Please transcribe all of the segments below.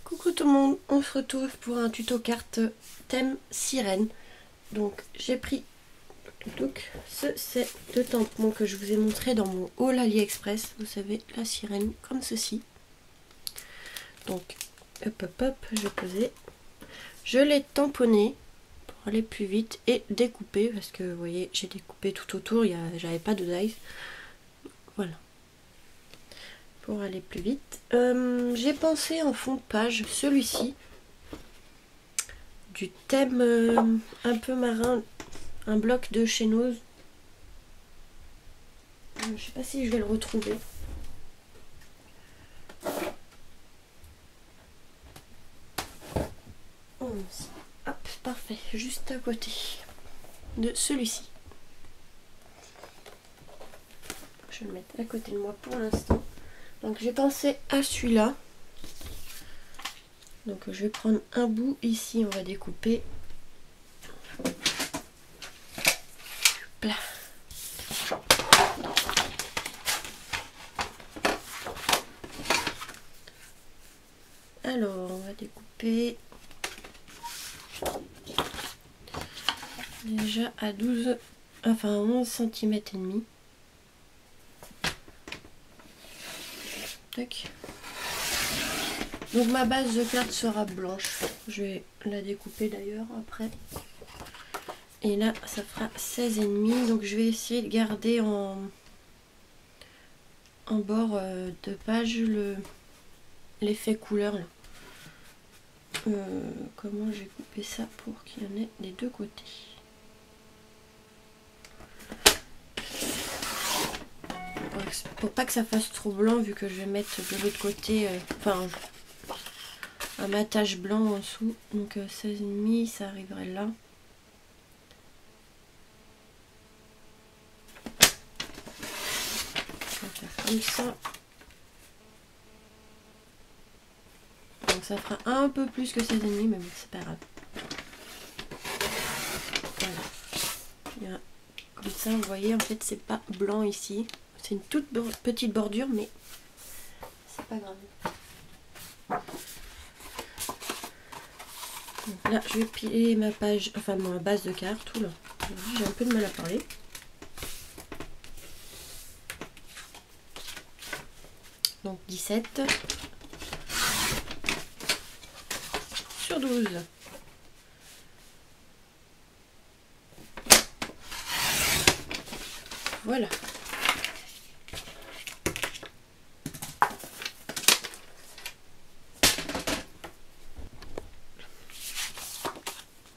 Coucou tout le monde, on se retrouve pour un tuto carte thème sirène. Donc j'ai pris ce set de tampons que je vous ai montré dans mon haul AliExpress. Vous savez, la sirène comme ceci. Donc hop hop hop, je posais. Je l'ai tamponné pour aller plus vite et découpé parce que vous voyez, j'ai découpé tout autour, j'avais pas de dies. Voilà. Pour aller plus vite. J'ai pensé en fond de page celui-ci. Du thème un peu marin, un bloc de chénose. Je sais pas si je vais le retrouver. Hop, parfait, juste à côté de celui-ci. Je vais le mettre à côté de moi pour l'instant. Donc j'ai pensé à celui-là. Donc je vais prendre un bout ici, on va découper. Là. Alors on va découper déjà à 11 cm et demi. Tac. Donc ma base de carte sera blanche. Je vais la découper d'ailleurs après. Et là ça fera 16,5. Donc je vais essayer de garder en bord de page l'effet couleur là. Comment j'ai coupé ça pour qu'il y en ait des deux côtés. Pour pas que ça fasse trop blanc, vu que je vais mettre de l'autre côté un matage blanc en dessous. Donc 16,5, ça arriverait là. On va faire comme ça. Donc ça fera un peu plus que 16,5, mais bon, c'est pas grave. Voilà. Comme ça, vous voyez, en fait, c'est pas blanc ici. C'est une toute petite bordure, mais c'est pas grave. Donc là, je vais piler ma page, enfin ma base de carte. Oula, j'ai un peu de mal à parler. Donc 17 sur 12. Voilà.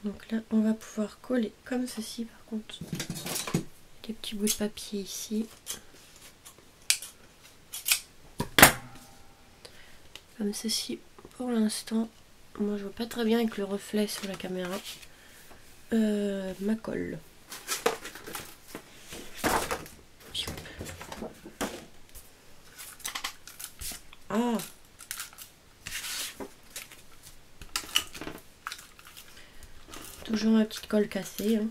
Donc là, on va pouvoir coller comme ceci. Par contre, des petits bouts de papier ici. Comme ceci pour l'instant. Moi, je vois pas très bien avec le reflet sur la caméra. Ma colle. Ah! Toujours ma petite colle cassée. Hein.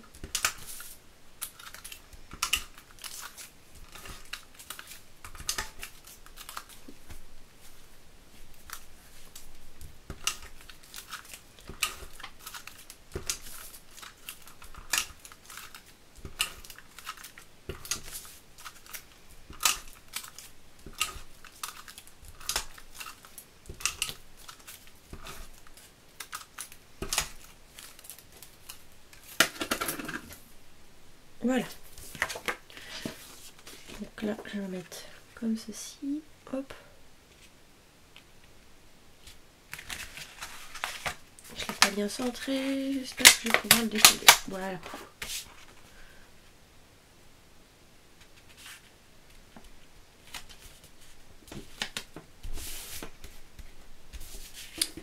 Voilà. Donc là, je vais mettre comme ceci. Hop. Je l'ai pas bien centré. J'espère que je vais pouvoir le décoller. Voilà.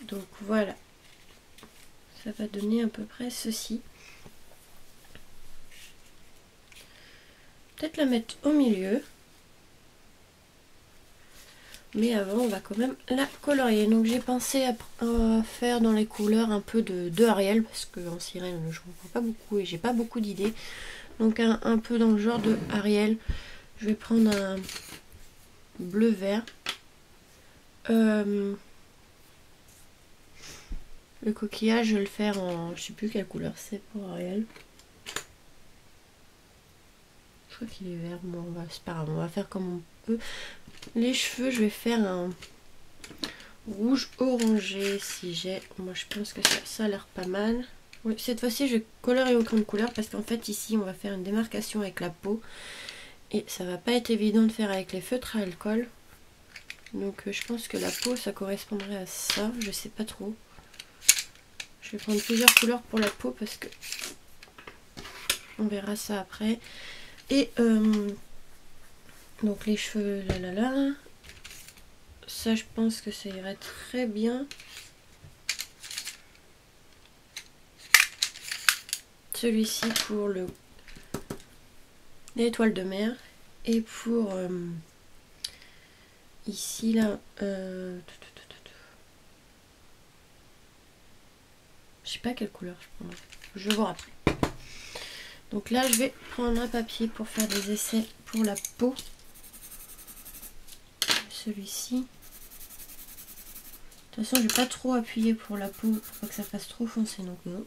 Donc voilà. Ça va donner à peu près ceci. Peut-être la mettre au milieu. Mais avant, on va quand même la colorier. Donc j'ai pensé à faire dans les couleurs un peu de Ariel. Parce qu'en sirène, je ne comprends pas beaucoup et j'ai pas beaucoup d'idées. Donc un peu dans le genre de Ariel. Je vais prendre un bleu vert. Le coquillage, je vais le faire en... Je sais plus quelle couleur c'est pour Ariel. Je crois qu'il est vert. Bon, c'est pas grave, on va faire comme on peut. Les cheveux, je vais faire un rouge orangé si j'ai... Moi, je pense que ça a l'air pas mal. Oui, cette fois-ci, je vais colorer au crayon de couleur parce qu'en fait, ici, on va faire une démarcation avec la peau. Et ça va pas être évident de faire avec les feutres à alcool. Donc, je pense que la peau, ça correspondrait à ça. Je sais pas trop. Je vais prendre plusieurs couleurs pour la peau parce que on verra ça après. Et donc les cheveux, là. Ça, je pense que ça irait très bien. Celui-ci pour l'étoile de mer. Et pour ici, là, je sais pas quelle couleur je prends. Je vais voir après. Donc là, je vais prendre un papier pour faire des essais pour la peau. Celui-ci. De toute façon, je vais pas trop appuyer pour la peau pour pas que ça fasse trop foncé. Donc non.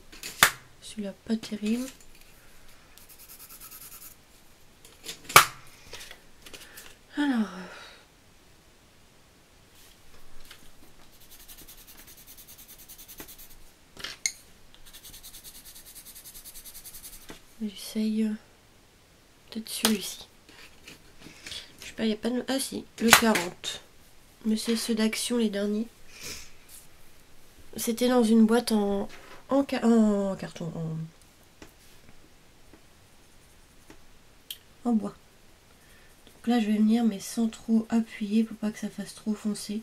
Celui-là, pas terrible. Alors. J'essaye peut-être celui-ci. Je sais pas, il n'y a pas de... Ah si, le 40. Mais c'est ceux d'Action, les derniers. C'était dans une boîte en carton, en bois. Donc là, je vais venir, mais sans trop appuyer pour pas que ça fasse trop foncé.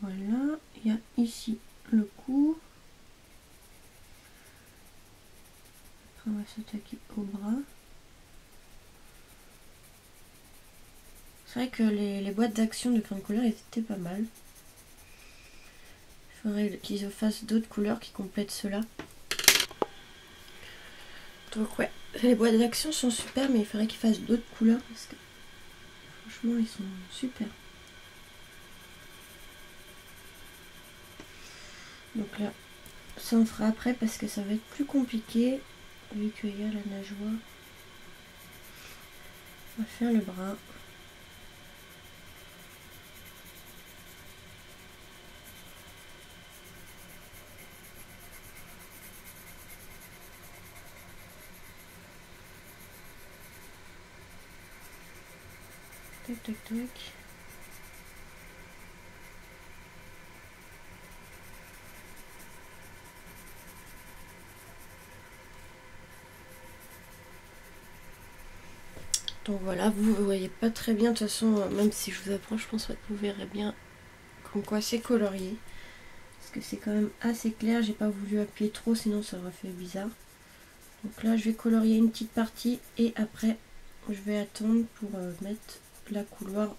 Voilà, il y a ici le cou. Après, on va s'attaquer au bras. C'est vrai que les boîtes d'Action de crayon de couleur étaient pas mal. Il faudrait qu'ils fassent d'autres couleurs qui complètent cela. Donc ouais, les boîtes d'Action sont super, mais il faudrait qu'ils fassent d'autres couleurs parce que franchement, ils sont super. Donc là, ça on fera après parce que ça va être plus compliqué vu qu'il y a la nageoire. On va faire le bras. Tac tac tac. Donc voilà, vous voyez pas très bien, de toute façon, même si je vous approche, je pense que vous verrez bien comme quoi c'est colorié. Parce que c'est quand même assez clair, j'ai pas voulu appuyer trop, sinon ça aurait fait bizarre. Donc là, je vais colorier une petite partie et après, je vais attendre pour mettre la couleur,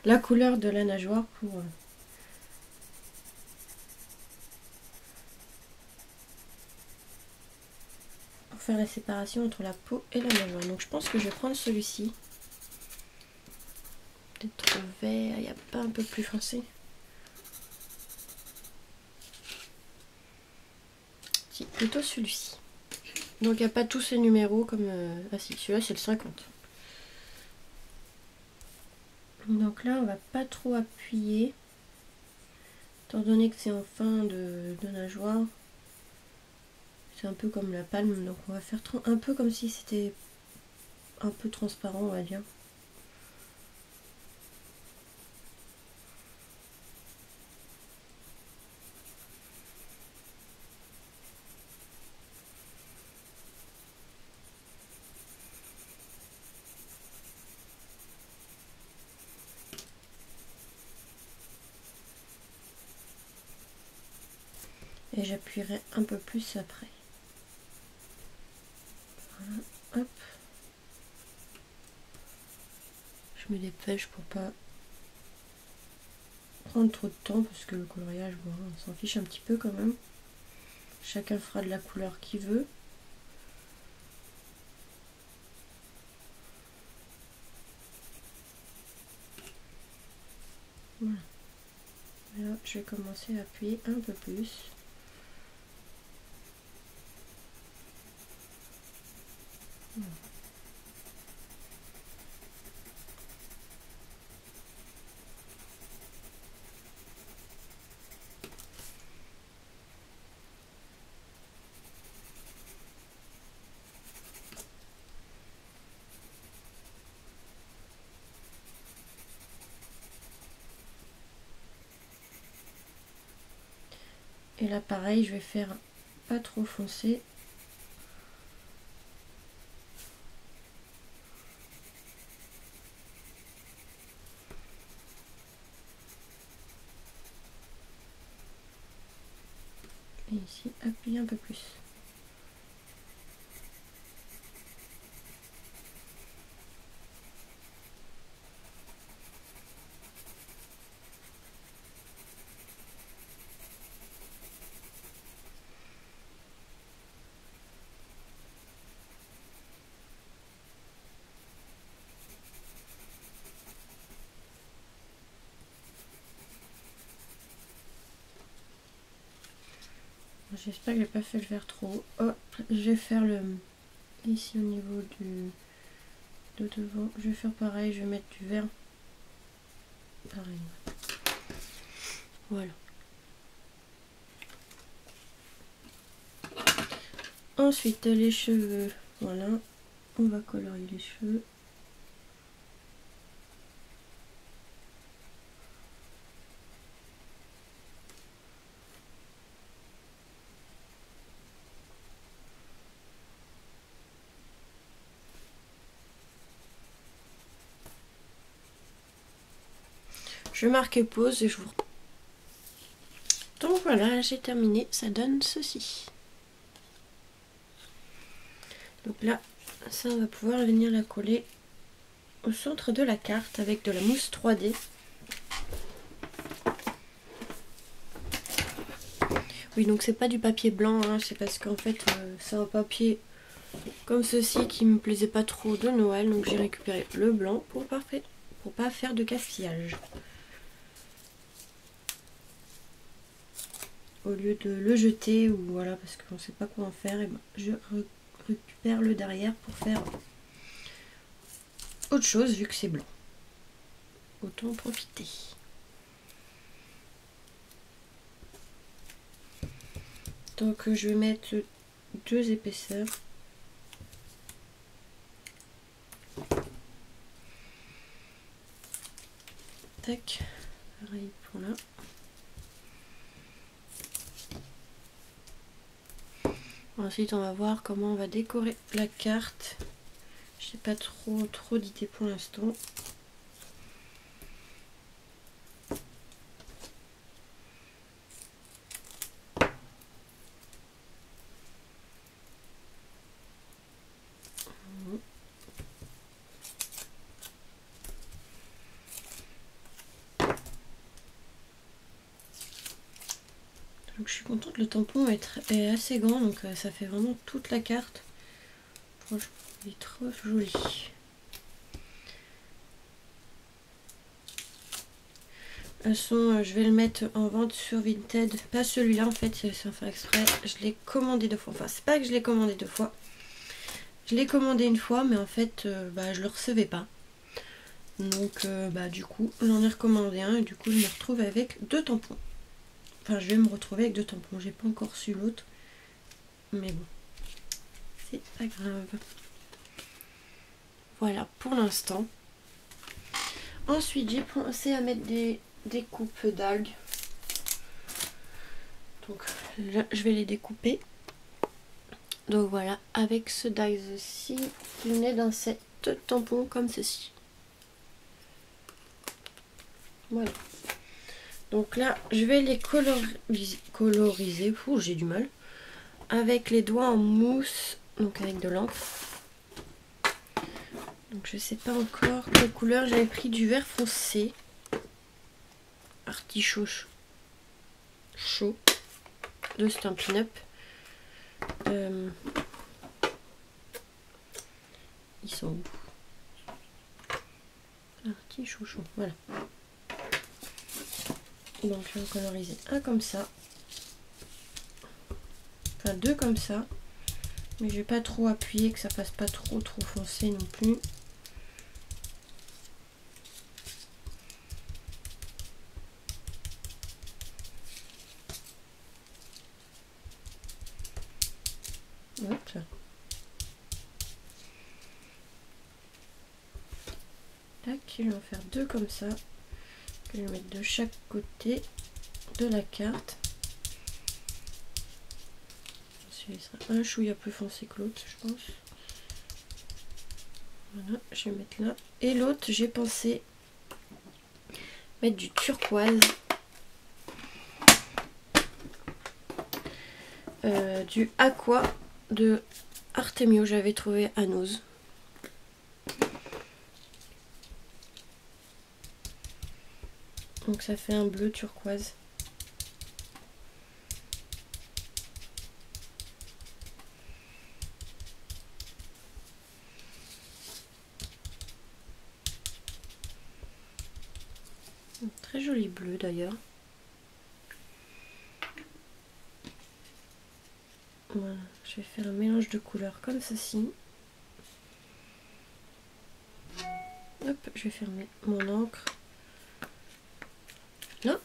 la couleur de la nageoire pour faire la séparation entre la peau et la nageoire. Donc je pense que je vais prendre celui-ci. Peut-être trop vert, il n'y a pas un peu plus foncé. Si, plutôt celui-ci. Donc il n'y a pas tous ces numéros comme... Ah si, celui-là c'est le 50. Donc là on va pas trop appuyer. Étant donné que c'est en fin de nageoire. C'est un peu comme la palme, donc on va faire un peu comme si c'était un peu transparent, on va dire. Et j'appuierai un peu plus après. Hop. Je me dépêche pour pas prendre trop de temps parce que le coloriage, bon, on s'en fiche un petit peu quand même. Chacun fera de la couleur qu'il veut. Voilà. Et là, je vais commencer à appuyer un peu plus. Voilà. Et là pareil, je vais faire pas trop foncé. Et ici, appuyer un peu plus. J'espère que j'ai pas fait le vert trop haut. Hop, je vais faire le ici au niveau de devant. Je vais faire pareil, je vais mettre du vert. Pareil. Voilà. Ensuite les cheveux. Voilà. On va colorier les cheveux. Je vais marquer pause et je vous... Donc voilà, j'ai terminé, ça donne ceci. Donc là, ça on va pouvoir venir la coller au centre de la carte avec de la mousse 3D. Oui, donc c'est pas du papier blanc, hein, c'est parce qu'en fait c'est un papier comme ceci qui me plaisait pas trop de Noël, donc j'ai récupéré le blanc pour pas faire de castillage. Au lieu de le jeter ou voilà parce qu'on ne sait pas quoi en faire, et ben, je récupère le derrière pour faire autre chose vu que c'est blanc. Autant en profiter. Donc je vais mettre 2 épaisseurs. Tac, pareil pour là. Ensuite on va voir comment on va décorer la carte. Je n'ai pas trop d'idées pour l'instant. Donc je suis contente, le tampon est assez grand, donc ça fait vraiment toute la carte. Franchement, il est trop joli. De toute façon, je vais le mettre en vente sur Vinted. Pas celui-là en fait, sans faire exprès. Je l'ai commandé 2 fois. Enfin, c'est pas que je l'ai commandé 2 fois. Je l'ai commandé une fois, mais en fait, je le recevais pas. Donc, du coup, j'en ai recommandé un et du coup, je me retrouve avec 2 tampons. Enfin, je vais me retrouver avec 2 tampons. J'ai pas encore su l'autre. Mais bon, c'est pas grave. Voilà pour l'instant. Ensuite, j'ai pensé à mettre des coupes d'algues. Donc là, je vais les découper. Donc voilà, avec ce dies-ci, qui venait d'un set tampon comme ceci. Voilà. Donc là, je vais les coloriser. J'ai du mal. Avec les doigts en mousse, donc avec de l'encre. Donc je sais pas encore quelle couleur. J'avais pris du vert foncé. Artichaut chaud de Stampin' Up. Ils sont où? Artichaut chaud, voilà. Donc je vais en coloriser un comme ça. Enfin 2 comme ça. Mais je vais pas trop appuyer, que ça fasse pas trop foncé non plus. Hop. Tac, je vais en faire 2 comme ça. Je vais mettre de chaque côté de la carte. Celui-là sera un chouïa plus foncé que l'autre, je pense. Voilà, je vais mettre là. Et l'autre, j'ai pensé mettre du turquoise. Du aqua de Artemio, j'avais trouvé à Nose. Donc ça fait un bleu turquoise. Un très joli bleu d'ailleurs. Voilà, je vais faire un mélange de couleurs comme ceci. Hop, je vais fermer mon encre. Là.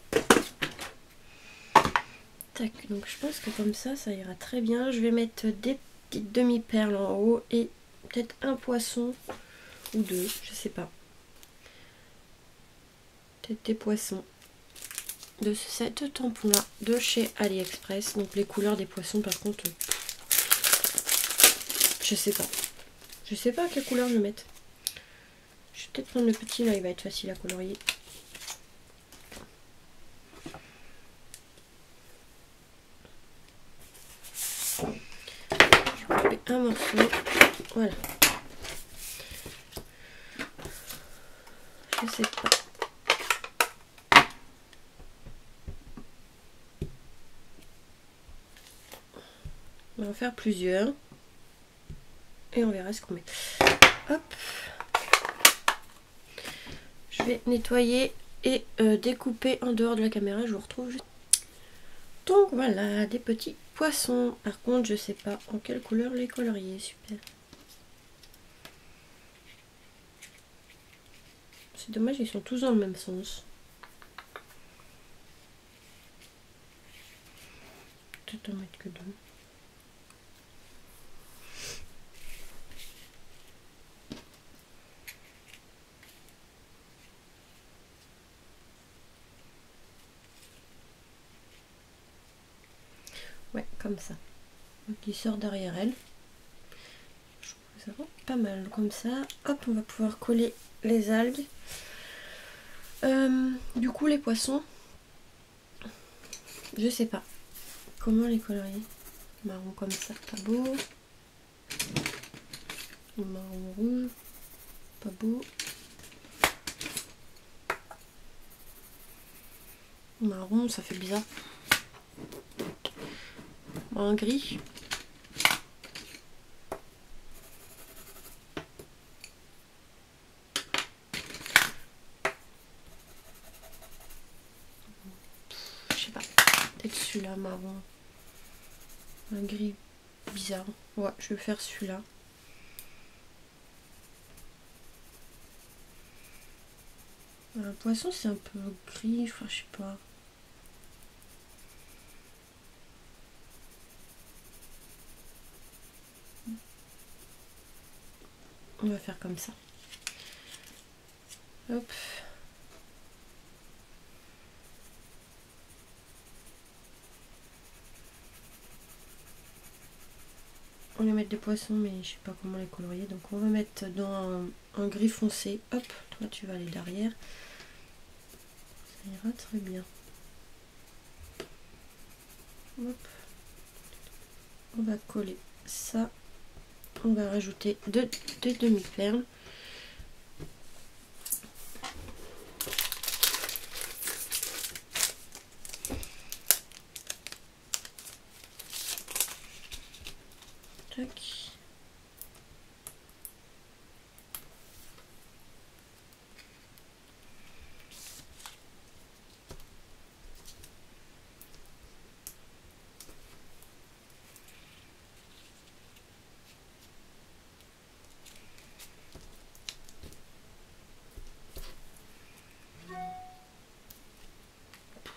Tac, donc je pense que comme ça ira très bien. Je vais mettre des petites demi-perles en haut et peut-être un poisson ou 2, je sais pas. Peut-être des poissons de cette tampon là de chez AliExpress. Donc les couleurs des poissons par contre, je sais pas. Je sais pas quelle couleur je vais mettre. Je vais peut-être prendre le petit là, il va être facile à colorier. Je vais couper un morceau. Voilà. Je sais pas. On va en faire plusieurs. Et on verra ce qu'on met. Hop. Je vais nettoyer et découper en dehors de la caméra. Je vous retrouve juste. Donc voilà, des petits poissons. Par contre, je sais pas en quelle couleur les colorier. Super. C'est dommage, ils sont tous dans le même sens. Peut-être en mettre que 2. Ouais, comme ça. Donc il sort derrière elle. Je trouve que ça va pas mal comme ça. Hop, on va pouvoir coller les algues. Du coup, les poissons, je sais pas comment les colorier. Marron comme ça, pas beau. Marron rouge, pas beau. Marron, ça fait bizarre. Un gris. Je sais pas. Peut-être celui-là, marron. Un gris bizarre. Ouais, je vais faire celui-là. Un poisson, c'est un peu gris, enfin, je sais pas. On va faire comme ça. Hop. On va mettre des poissons, mais je sais pas comment les colorier. Donc on va mettre dans un gris foncé. Hop, toi tu vas aller derrière. Ça ira très bien. Hop. On va coller ça. On va rajouter deux demi-perles. Tac.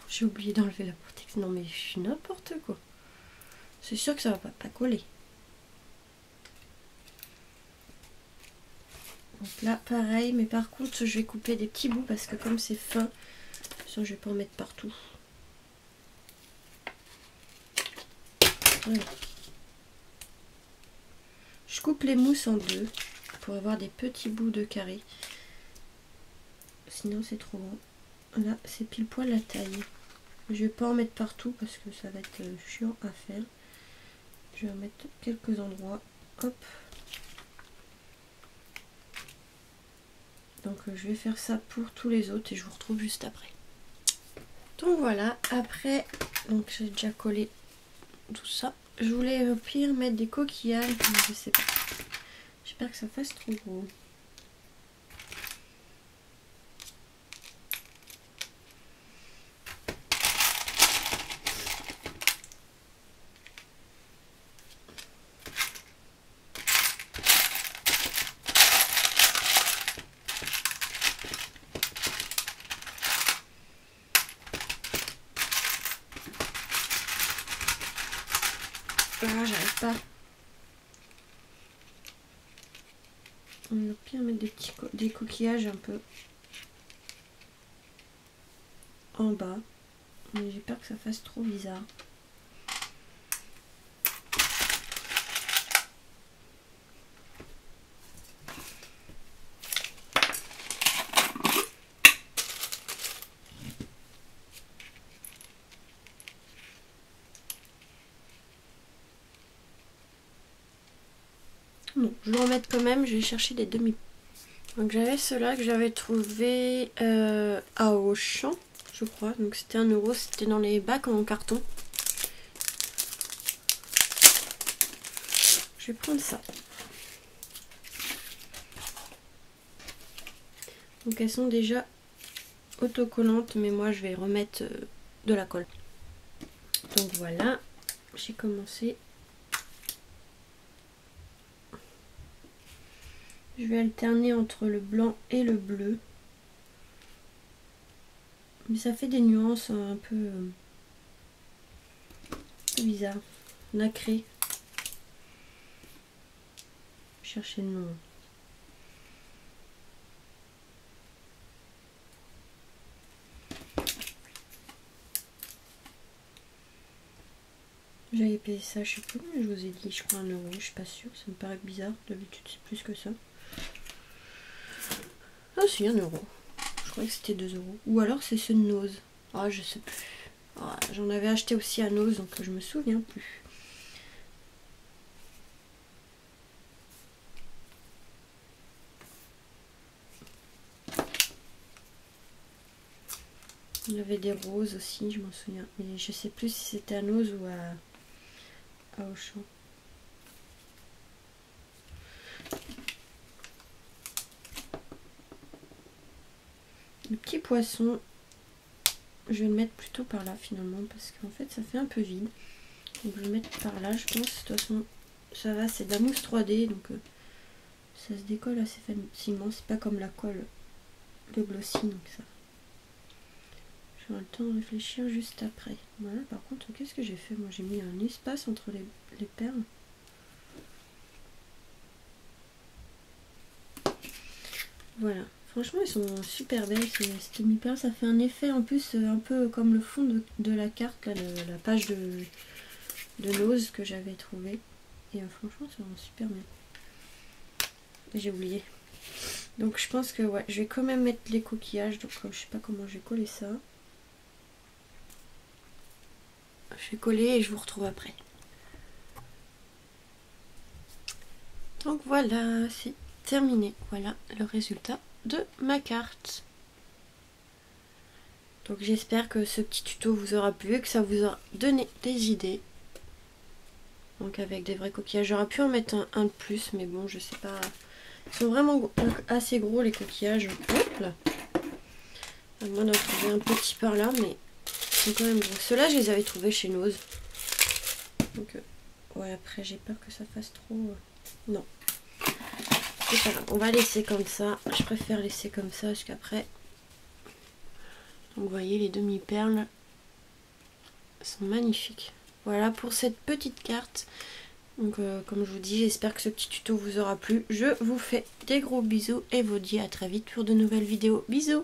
J'ai oublié d'enlever la protection. Non mais je suis n'importe quoi. C'est sûr que ça va pas coller. Donc là pareil, mais par contre je vais couper des petits bouts parce que comme c'est fin, ça je vais pas en mettre partout. Voilà. Je coupe les mousses en deux pour avoir des petits bouts de carré. Sinon c'est trop grand. Là c'est pile poil la taille. Je vais pas en mettre partout parce que ça va être chiant à faire. Je vais en mettre quelques endroits. Hop. Donc je vais faire ça pour tous les autres et je vous retrouve juste après. Donc voilà, après, donc j'ai déjà collé tout ça. Je voulais au pire mettre des coquillages, mais je sais pas. J'espère que ça fasse trop gros. Ah, j'arrive pas. On va bien mettre des coquillages un peu en bas. Mais j'ai peur que ça fasse trop bizarre. Non, je vais en mettre quand même, je vais chercher des demi. Donc j'avais ceux-là que j'avais trouvé à Auchan, je crois. Donc c'était 1 €, c'était dans les bacs en carton. Je vais prendre ça. Donc elles sont déjà autocollantes, mais moi je vais remettre de la colle. Donc voilà, j'ai commencé. Je vais alterner entre le blanc et le bleu. Mais ça fait des nuances un peu bizarres, nacrées. Chercher le nom. J'avais payé ça, je sais plus combien je vous ai dit, je crois 1 €, je suis pas sûre, ça me paraît bizarre, d'habitude c'est plus que ça. Ah si, 1 €. Je croyais que c'était 2 €. Ou alors c'est ce Nose. Ah je sais plus. Ah, j'en avais acheté aussi à Nose, donc je me souviens plus. Il y avait des roses aussi, je m'en souviens. Mais je sais plus si c'était à Nose ou à Auchan. Le petit poisson, je vais le mettre plutôt par là finalement parce qu'en fait ça fait un peu vide. Donc je vais le mettre par là, je pense. De toute façon, ça va, c'est de la mousse 3D donc ça se décolle assez facilement. C'est pas comme la colle de Glossy, donc ça. J'aurai le temps de réfléchir juste après. Voilà, par contre, qu'est-ce que j'ai fait? Moi j'ai mis un espace entre les perles. Voilà. Franchement, elles sont super belles ces demi-perles. Ça fait un effet en plus un peu comme le fond de la carte, là, la page de Nose que j'avais trouvé. Et franchement, ça rend super bien. J'ai oublié. Donc je pense que ouais, je vais quand même mettre les coquillages. Donc je sais pas comment je vais coller ça. Je vais coller et je vous retrouve après. Donc voilà, c'est terminé. Voilà le résultat de ma carte. Donc j'espère que ce petit tuto vous aura plu et que ça vous aura donné des idées. Donc avec des vrais coquillages. J'aurais pu en mettre un de plus, mais bon, je sais pas. Ils sont vraiment assez gros les coquillages. Hop là. À moins d'en trouver un petit par là, mais ils sont quand même gros. Ceux-là, je les avais trouvés chez Nose. Donc, ouais, après, j'ai peur que ça fasse trop... Non. C'est pas grave. On va laisser comme ça. Je préfère laisser comme ça, parce qu'après... Donc, vous voyez, les demi-perles sont magnifiques. Voilà pour cette petite carte. Donc comme je vous dis, j'espère que ce petit tuto vous aura plu. Je vous fais des gros bisous et vous dis à très vite pour de nouvelles vidéos. Bisous!